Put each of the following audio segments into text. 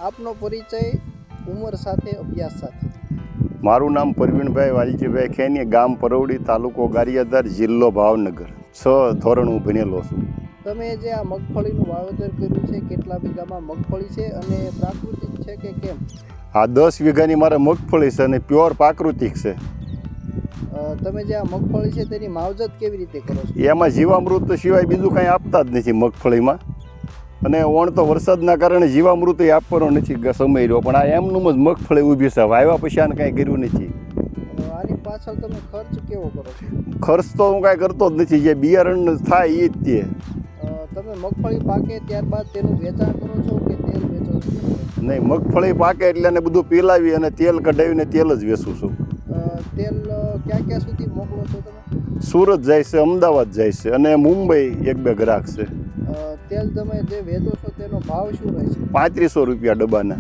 આપનો પરિચય, ઉંમર સાથે, અભ્યાસ સાથે. મારું નામ પરવીણભાઈ વાલજીભાઈ ખેની, ગામ પરવડી, તાલુકો ગારિયાધાર, જિલ્લો ભાવનગર. 6 ધોરણ હું ભણેલો છું. તમે જે આ મગફળીનું વાવેતર કર્યું છે, કેટલા વીઘામાં મગફળી છે અને પ્રાકૃતિક છે કે કેમ? આ 10 વીઘાની મારે મગફળી છે અને પ્યોર પ્રાકૃતિક છે. તમે જે આ મગફળી છે તેની માવજત કેવી રીતે કરો છો? એમાં જીવામૃત સિવાય બીજું કાંઈ આપતા જ નથી મગફળીમાં. અને ઓણ તો વરસાદના કારણે જીવામૃત આપવાનો નથી સમય રહ્યો, પણ આ એમનું જ મગફળી ઊભી છે. વાવ્યા પછી આને કાંઈ કર્યું નથી. આની પાછળ તમે ખર્ચ કેવો કરો છો? ખર્ચ તો હું કાંઈ કરતો જ નથી. જે બિયારણ થાય એ જ તે. તમે મગફળી પાકે ત્યારબાદ તેનું વેચાણ કરો છો કે તેલ વેચો છો? નહીં, મગફળી પાકે એટલે એને બધું પીલાવી અને તેલ કઢાવીને તેલ જ વેચું છું. તેલ ક્યાં ક્યાં સુધી મોકલો છો તમે? સુરત જાય છે, અમદાવાદ જાય છે અને મુંબઈ 1-2 ગ્રાહક છે. તેલ તમે જે વેચો છો તેનો ભાવ શું રહે છે? 3500 રૂપિયા ડબ્બાના.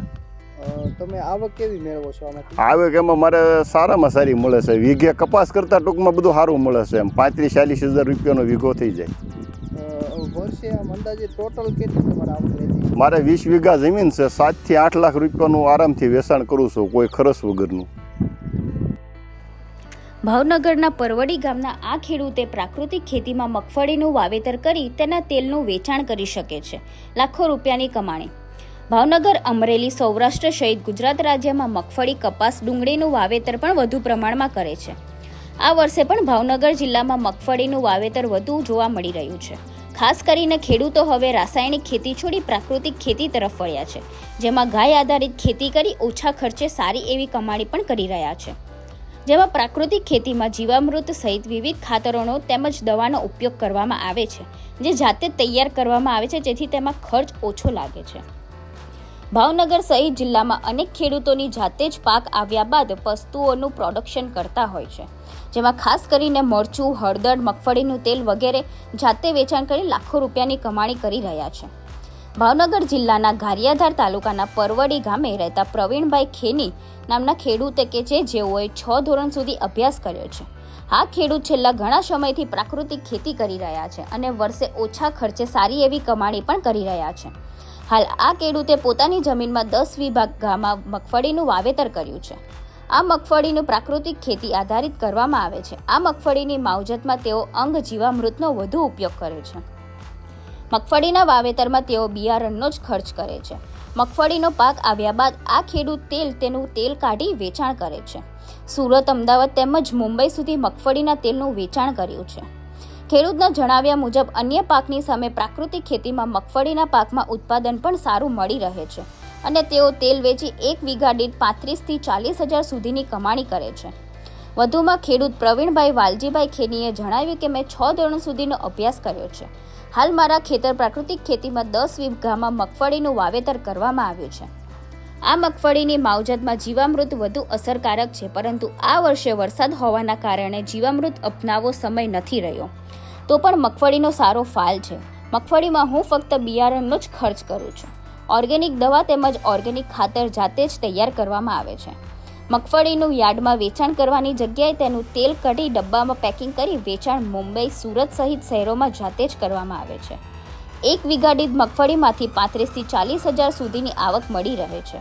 તમે આવક કેવી મેળવો છો આમાંથી? આવક એમાં મારે સારામાં સારી મળે છે. વીઘે કપાસ કરતાં ટૂંકમાં બધું સારું મળે છે. એમ 35-40 હજાર રૂપિયાનો વીઘો થઈ જાય. વર્ષે આમ અંદાજે ટોટલ કેટલી તમારે આવક રહેતી છે? મારે 20 વીઘા જમીન છે. 7 થી 8 લાખ રૂપિયાનું આરામથી વેચાણ કરું છું, કોઈ ખર્ચ વગરનું. ભાવનગરના પરવડી ગામના આ ખેડૂતે પ્રાકૃતિક ખેતીમાં મગફળીનું વાવેતર કરી તેના તેલનું વેચાણ કરી શકે છે. લાખો રૂપિયાની કમાણી. ભાવનગર, અમરેલી, સૌરાષ્ટ્ર સહિત ગુજરાત રાજ્યમાં મગફળી, કપાસ, ડુંગળીનું વાવેતર પણ વધુ પ્રમાણમાં કરે છે. આ વર્ષે પણ ભાવનગર જિલ્લામાં મગફળીનું વાવેતર વધુ જોવા મળી રહ્યું છે. ખાસ કરીને ખેડૂતો હવે રાસાયણિક ખેતી છોડી પ્રાકૃતિક ખેતી તરફ વળ્યા છે, જેમાં ગાય આધારિત ખેતી કરી ઓછા ખર્ચે સારી એવી કમાણી પણ કરી રહ્યા છે. જેમાં પ્રાકૃતિક ખેતીમાં જીવામૃત સહિત વિવિધ ખાતરોનો તેમજ દવાનો ઉપયોગ કરવામાં આવે છે, જે જાતે તૈયાર કરવામાં આવે છે, જેથી તેમાં ખર્ચ ઓછો લાગે છે. ભાવનગર સહિત જિલ્લામાં અનેક ખેડૂતોની જાતે જ પાક આવ્યા બાદ વસ્તુઓનું પ્રોડક્શન કરતા હોય છે, જેમાં ખાસ કરીને મરચું, હળદર, મગફળીનું તેલ વગેરે જાતે વેચાણ કરી લાખો રૂપિયાની કમાણી કરી રહ્યા છે. ભાવનગર જિલ્લાના ગારિયાધાર તાલુકાના પરવડી ગામે રહેતા પ્રવીણભાઈ ખેની નામના ખેડૂતે કે જેઓએ 6 ધોરણ સુધી અભ્યાસ કર્યો છે. આ ખેડૂત છેલ્લા ઘણા સમયથી પ્રાકૃતિક ખેતી કરી રહ્યા છે અને વર્ષે ઓછા ખર્ચે સારી એવી કમાણી પણ કરી રહ્યા છે. હાલ આ ખેડૂતે પોતાની જમીનમાં 10 વીઘામાં મગફળીનું વાવેતર કર્યું છે. આ મગફળીનું પ્રાકૃતિક ખેતી આધારિત કરવામાં આવે છે. આ મગફળીની માવજતમાં તેઓ અંગ જીવામૃતનો વધુ ઉપયોગ કરે છે. મગફળીના વાવેતરમાં તેઓ બિયારણનો જ ખર્ચ કરે છે. મગફળીનો પાક આવ્યા બાદ આ ખેડૂત તેનું તેલ કાઢી વેચાણ કરે છે. સુરત, અમદાવાદ તેમજ મુંબઈ સુધી મગફળીના તેલનું વેચાણ કર્યું છે. ખેડૂતના જણાવ્યા મુજબ અન્ય પાકની સામે પ્રાકૃતિક ખેતીમાં મગફળીના પાકમાં ઉત્પાદન પણ સારું મળી રહે છે અને તેઓ તેલ વેચી 1 વીઘા દીઠ 35 થી 40 હજાર સુધીની કમાણી કરે છે. વધુમાં ખેડૂત પ્રવીણભાઈ વાલજીભાઈ ખેનીએ જણાવ્યું કે મેં 6 ધોરણ સુધીનો અભ્યાસ કર્યો છે. હાલ મારા ખેતર પ્રાકૃતિક ખેતીમાં 10 વીઘામાં મગફળીનું વાવેતર કરવામાં આવ્યું છે. આ મગફળીની માવજતમાં જીવામૃત વધુ અસરકારક છે, પરંતુ આ વર્ષે વરસાદ હોવાના કારણે જીવામૃત અપનાવવો સમય નથી રહ્યો. તો પણ મગફળીનો સારો ફાલ છે. મગફળીમાં હું ફક્ત બિયારણનો જ ખર્ચ કરું છું. ઓર્ગેનિક દવા તેમજ ઓર્ગેનિક ખાતર જાતે જ તૈયાર કરવામાં આવે છે. મગફળીનું યાર્ડમાં વેચાણ કરવાની જગ્યાએ તેનું તેલ કાઢી ડબ્બામાં પેકિંગ કરી વેચાણ મુંબઈ, સુરત સહિત શહેરોમાં જાતે જ કરવામાં આવે છે. 1 વીઘા દીઠ મગફળીમાંથી 35 થી 40 હજાર સુધીની આવક મળી રહે છે.